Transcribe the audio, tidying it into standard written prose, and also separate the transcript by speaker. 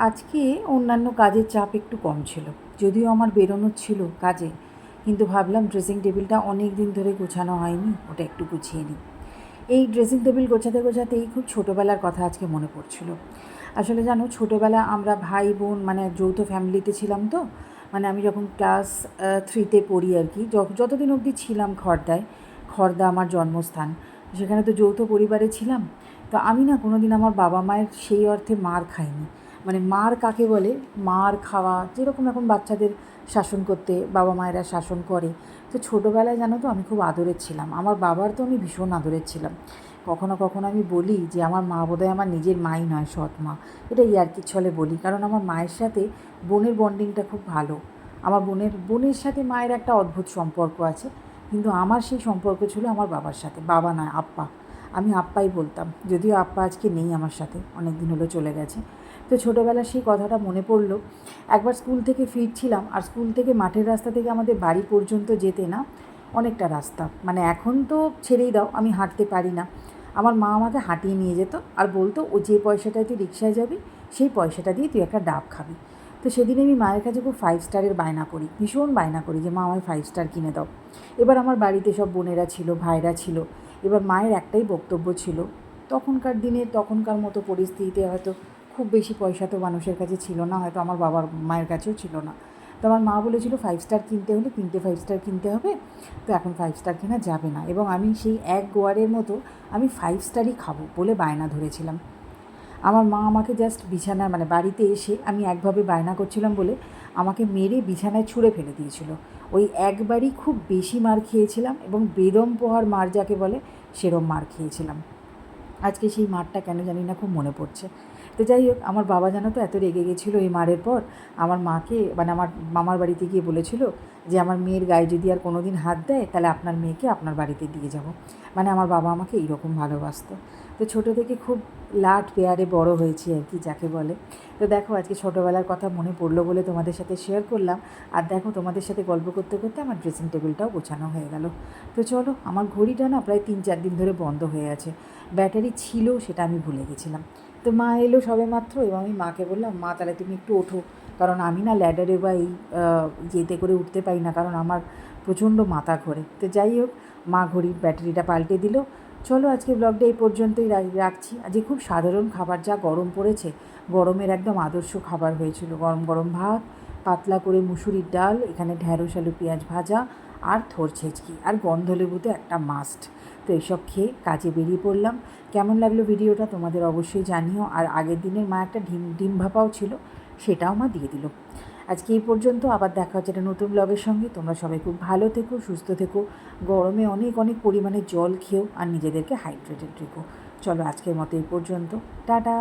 Speaker 1: আজকে অন্যান্য কাজের চাপ একটু কম ছিল, যদিও আমার বেরোনোর ছিল কাজে, কিন্তু ভাবলাম ড্রেসিং টেবিলটা অনেক দিন ধরে গোছানো হয়নি, ওটা একটু গুছিয়ে নিই। এই ড্রেসিং টেবিল গোছাতে গোছাতেই খুব ছোটোবেলার কথা আজকে মনে পড়ছিল। আসলে জানো, ছোটোবেলা আমরা ভাই বোন মানে যৌথ ফ্যামিলিতে ছিলাম তো। মানে আমি যখন ক্লাস 3তে পড়ি আর কি, যতদিন অবধি ছিলাম খড়দায়, খড়দা আমার জন্মস্থান, সেখানে তো যৌথ পরিবারে ছিলাম। তো আমি না কোনো দিন আমার বাবা মায়ের সেই অর্থে মার খাইনি। মানে মার কাকে বলে, মার খাওয়া যেরকম এখন বাচ্চাদের শাসন করতে বাবা মায়েরা শাসন করে, তো ছোটোবেলায় জানো তো আমি খুব আদরের ছিলাম। আমার বাবার তো আমি ভীষণ আদরের ছিলাম। কখনো কখনো আমি বলি যে আমার মা বোধহয় আমার নিজের মাই নয়, সৎ মা। এটা ইয়ার্কির ছলে বলি, কারণ আমার মায়ের সাথে বোনের বন্ডিংটা খুব ভালো। আমার বোনের সাথে মায়ের একটা অদ্ভুত সম্পর্ক আছে, কিন্তু আমার সেই সম্পর্ক ছিল আমার বাবার সাথে, বাবা নয় আপ্পা। আমি আপ্পাই বলতাম, যদিও আপ্পা আজকে নেই আমার সাথে, অনেক দিন হলো চলে গেছে। তো ছোটোবেলার সেই কথাটা মনে পড়লো। একবার স্কুল থেকে ফিরছিলাম, আর স্কুল থেকে মাঠের রাস্তা থেকে আমাদের বাড়ি পর্যন্ত যেতে না অনেকটা রাস্তা, মানে এখন তো ছেড়েই দাও, আমি হাঁটতে পারি না। আমার মা আমাকে হাঁটিয়ে নিয়ে যেত আর বলতো, ও যে পয়সাটায় তুই রিক্সায় যাবি সেই পয়সাটা দিয়ে তুই একটা ডাব খাবি। তো সেদিন আমি মায়ের কাছে খুব 5 স্টারের বায়না করি, ভীষণ বায়না করি যে মা আমায় 5 স্টার কিনে দাও। এবার আমার বাড়িতে সব বোনেরা ছিল, ভাইরা ছিল। এবার মায়ের একটাই বক্তব্য ছিল, তখনকার দিনে তখনকার মতো পরিস্থিতিতে হয়তো খুব বেশি পয়সা তো মানুষের কাছে ছিল না, হয়তো আমার বাবার মায়ের কাছেও ছিল না। তো আমার মা বলেছিল 5 স্টার কিনতে হলে 3টে 5 স্টার কিনতে হবে, তো এখন 5 স্টার কেনা যাবে না। এবং আমি সেই এক গোয়ারের মতো আমি 5 স্টারই খাবো বলে বায়না ধরেছিলাম। আমার মা আমাকে জাস্ট বিছানায়, মানে বাড়িতে এসে আমি একভাবে বায়না করছিলাম বলে আমাকে মেরে বিছানায় ছুঁড়ে ফেলে দিয়েছিল। ওই একবারই খুব বেশি মার খেয়েছিলাম, এবং বেদম পোহার মার যাকে বলে সেরম মার খেয়েছিলাম। আজকে সেই মারটা কেন জানি না খুব মনে পড়ছে। তো যাই হোক, আমার বাবা জানো তো এত রেগে গেছিলো এই মারের পর, আমার মাকে মানে আমার মামার বাড়িতে গিয়ে বলেছিল যে আমার মেয়ের গায়ে যদি আর কোনো দিন হাত দেয় তাহলে আপনার মেয়েকে আপনার বাড়িতে দিয়ে যাব। মানে আমার বাবা আমাকে এইরকম ভালোবাসতো। তো ছোটো থেকে খুব লাড পেয়ারে বড় হয়েছি আর কি, যাকে বলে। তো দেখো, আজকে ছোটোবেলার কথা মনে পড়লো বলে তোমাদের সাথে শেয়ার করলাম। আর দেখো, তোমাদের সাথে গল্প করতে করতে আমার ড্রেসিং টেবিলটাও গোছানো হয়ে গেল। তো চলো, আমার ঘড়িটা না প্রায় 3-4 দিন ধরে বন্ধ হয়ে আছে, ব্যাটারি ছিল সেটা আমি ভুলে গেছিলাম। তো মা এলো সবে মাত্র, এবং আমি মাকে বললাম, মা তাহলে তুমি একটু ওঠো, কারণ আমি না ল্যাডারে বা এই যেতে করে উঠতে পারি না, কারণ আমার প্রচণ্ড মাথা ঘোরে। তো যাই হোক, মা ঘড়ির ব্যাটারিটা পাল্টে দিল। চলো, আজকে ব্লগটা এই পর্যন্তই রাখছি। আজকে খুব সাধারণ খাবার, যা গরম পড়েছে, গরমের একদম আদর্শ খাবার হয়েছিল। গরম গরম ভাত, পাতলা করে মুসুরির ডাল, এখানে ঢ্যাঁড়স আলু পেঁয়াজ ভাজা, আর থোর ছেঁচকি, আর গন্ধলেবুতে একটা মাস্ট। তো এইসব খেয়ে কাজে বেরিয়ে পড়লাম। কেমন লাগলো ভিডিওটা তোমাদের অবশ্যই জানিও। আর আগের দিনের মা একটা ডিম ভাপাও ছিল, সেটাও মা দিয়ে দিল। আজকে এই পর্যন্ত, আবার দেখা হচ্ছে একটা নতুন ব্লগের সঙ্গে। তোমরা সবাই খুব ভালো থেকো, সুস্থ থেকো, গরমে অনেক অনেক পরিমাণে জল খেও, আর নিজেদেরকে হাইড্রেটেড রেখো। চলো, আজকের মতো এই পর্যন্ত, টাটা।